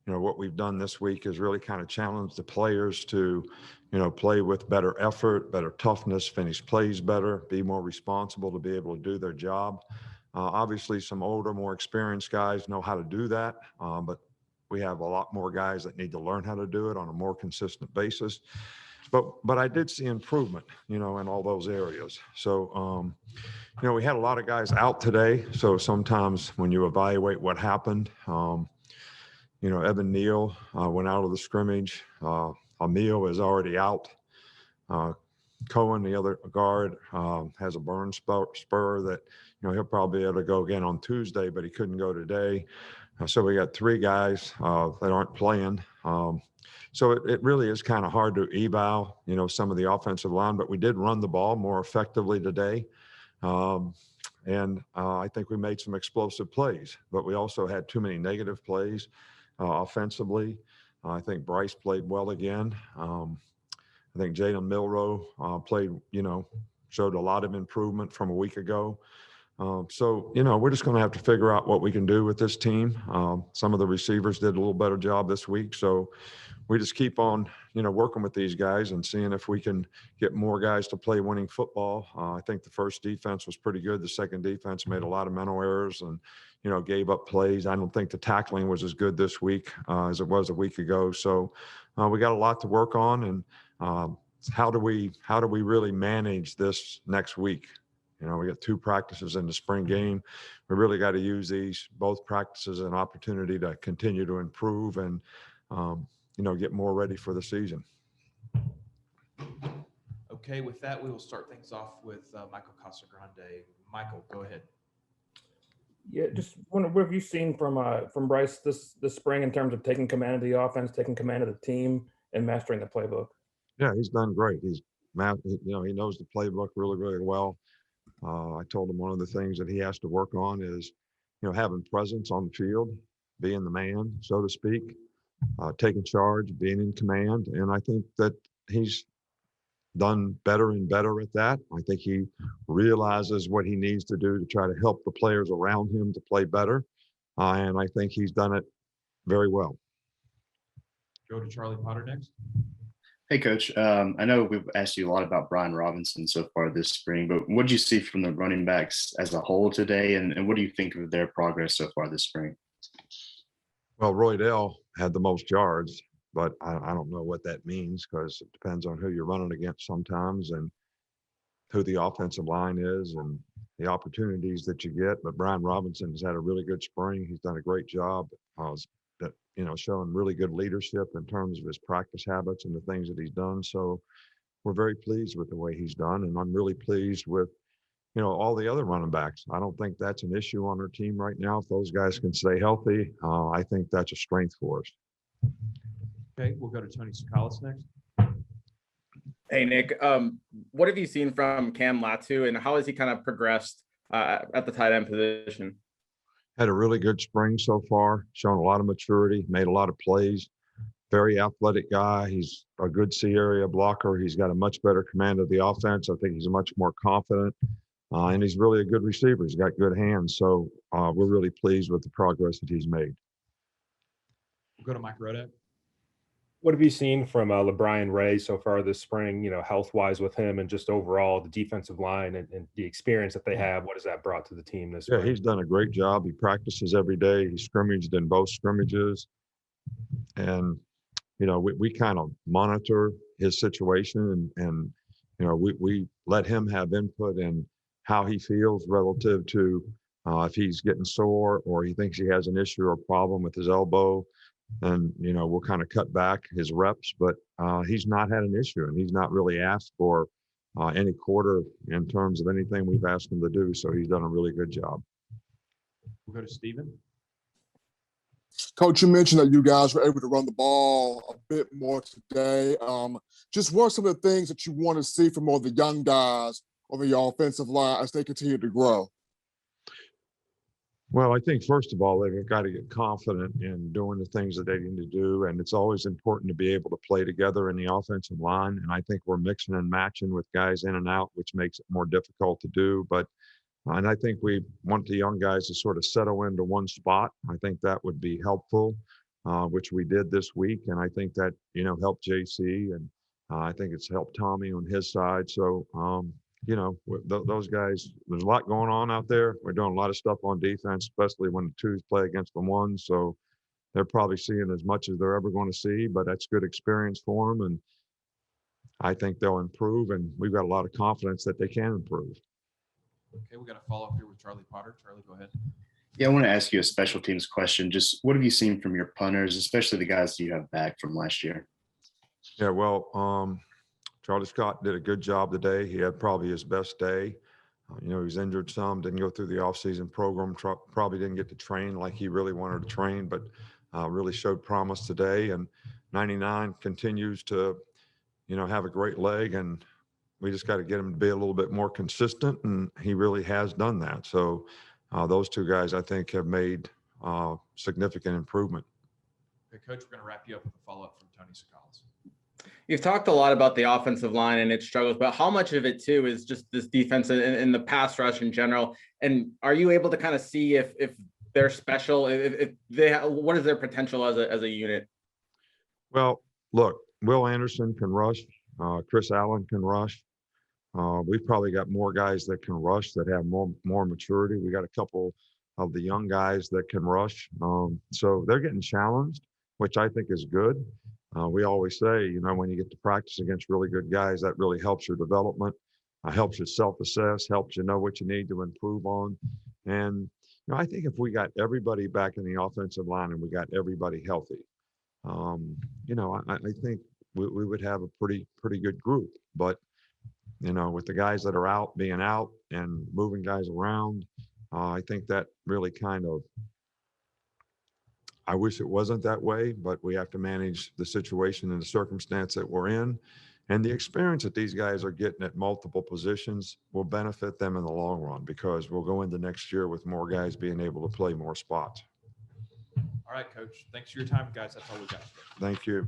what we've done this week is really kind of challenge the players to, play with better effort, better toughness, finish plays better, be more responsible to be able to do their job. Obviously, some older, more experienced guys know how to do that, but we have a lot more guys that need to learn how to do it on a more consistent basis. But I did see improvement, in all those areas. So, we had a lot of guys out today. So sometimes when you evaluate what happened, Evan Neal went out of the scrimmage. Emil is already out. Cohen, the other guard, has a burn spur that, he'll probably be able to go again on Tuesday, but he couldn't go today. So we got 3 guys that aren't playing. So it really is kind of hard to eval, some of the offensive line, but we did run the ball more effectively today. And I think we made some explosive plays, but we also had too many negative plays offensively. I think Bryce played well again. I think Jalen Milroe played, showed a lot of improvement from a week ago. So, we're just going to have to figure out what we can do with this team. Some of the receivers did a little better job this week. So we just keep on, working with these guys and seeing if we can get more guys to play winning football. I think the first defense was pretty good. The second defense made a lot of mental errors and, gave up plays. I don't think the tackling was as good this week as it was a week ago. So we got a lot to work on. And how do we really manage this next week? We got 2 practices in the spring game. We really got to use both practices as an opportunity to continue to improve and, get more ready for the season. Okay, with that, we will start things off with Michael Casagrande. Michael, go ahead. Yeah, just wonder what have you seen from Bryce this spring in terms of taking command of the offense, taking command of the team, and mastering the playbook? Yeah, he's done great. He knows the playbook really, really well. I told him one of the things that he has to work on is, having presence on the field, being the man, so to speak, taking charge, being in command. And I think that he's done better and better at that. I think he realizes what he needs to do to try to help the players around him to play better. And I think he's done it very well. Go to Charlie Potter next. Hey, Coach. I know we've asked you a lot about Brian Robinson so far this spring, but what did you see from the running backs as a whole today, and what do you think of their progress so far this spring? Well, Roydell had the most yards, but I don't know what that means because it depends on who you're running against sometimes and who the offensive line is and the opportunities that you get. But Brian Robinson has had a really good spring. He's done a great job. Showing really good leadership in terms of his practice habits and the things that he's done. So we're very pleased with the way he's done. And I'm really pleased with, all the other running backs. I don't think that's an issue on our team right now. If those guys can stay healthy, I think that's a strength for us. Okay, we'll go to Tony Sakalas next. Hey, Nick, what have you seen from Cam Latu and how has he kind of progressed at the tight end position? Had a really good spring so far, shown a lot of maturity, made a lot of plays. Very athletic guy. He's a good C area blocker. He's got a much better command of the offense. I think he's much more confident. And he's really a good receiver. He's got good hands. So we're really pleased with the progress that he's made. We'll go to Mike Rodak. What have you seen from LeBrian Ray so far this spring, health-wise with him and just overall the defensive line and the experience that they have? What has that brought to the team this spring? Yeah, he's done a great job. He practices every day. He scrimmaged in both scrimmages. And, we kind of monitor his situation and we let him have input in how he feels relative to if he's getting sore or he thinks he has an issue or problem with his elbow. And, we'll kind of cut back his reps, but he's not had an issue and he's not really asked for any quarter in terms of anything we've asked him to do. So he's done a really good job. We'll go to Steven. Coach, you mentioned that you guys were able to run the ball a bit more today. Just what are some of the things that you want to see from all the young guys on the offensive line as they continue to grow? Well, I think, first of all, they've got to get confident in doing the things that they need to do. And it's always important to be able to play together in the offensive line. And I think we're mixing and matching with guys in and out, which makes it more difficult to do. And I think we want the young guys to sort of settle into one spot. I think that would be helpful. which we did this week. And I think that, helped JC, and I think it's helped Tommy on his side. So, those guys, there's a lot going on out there. We're doing a lot of stuff on defense, especially when the twos play against the ones. So they're probably seeing as much as they're ever going to see, but that's good experience for them. And I think they'll improve, and we've got a lot of confidence that they can improve. Okay, we got a follow-up here with Charlie Potter. Charlie, go ahead. Yeah, I want to ask you a special teams question. Just what have you seen from your punters, especially the guys you have back from last year? Yeah, well, Charlie Scott did a good job today. He had probably his best day. He was injured some, didn't go through the offseason program, probably didn't get to train like he really wanted to train, but really showed promise today. And 99 continues to, have a great leg, and we just got to get him to be a little bit more consistent, and he really has done that. So those two guys, I think, have made significant improvement. Okay, Coach, we're going to wrap you up with a follow-up from Tony Sakalas. You've talked a lot about the offensive line and its struggles, but how much of it too is just this defense and the pass rush in general? And are you able to kind of see if they're special, if they what is their potential as a unit? Well, look, Will Anderson can rush. Chris Allen can rush. We've probably got more guys that can rush, that have more maturity. We got a couple of the young guys that can rush. So they're getting challenged, which I think is good. We always say, when you get to practice against really good guys, that really helps your development, helps you self-assess, helps you know what you need to improve on. And, I think if we got everybody back in the offensive line and we got everybody healthy, I think we would have a pretty good group. But, with the guys that are out, being out and moving guys around, I think that really I wish it wasn't that way, but we have to manage the situation and the circumstance that we're in. And the experience that these guys are getting at multiple positions will benefit them in the long run, because we'll go into next year with more guys being able to play more spots. All right, Coach. Thanks for your time, guys. That's all we got. Thank you.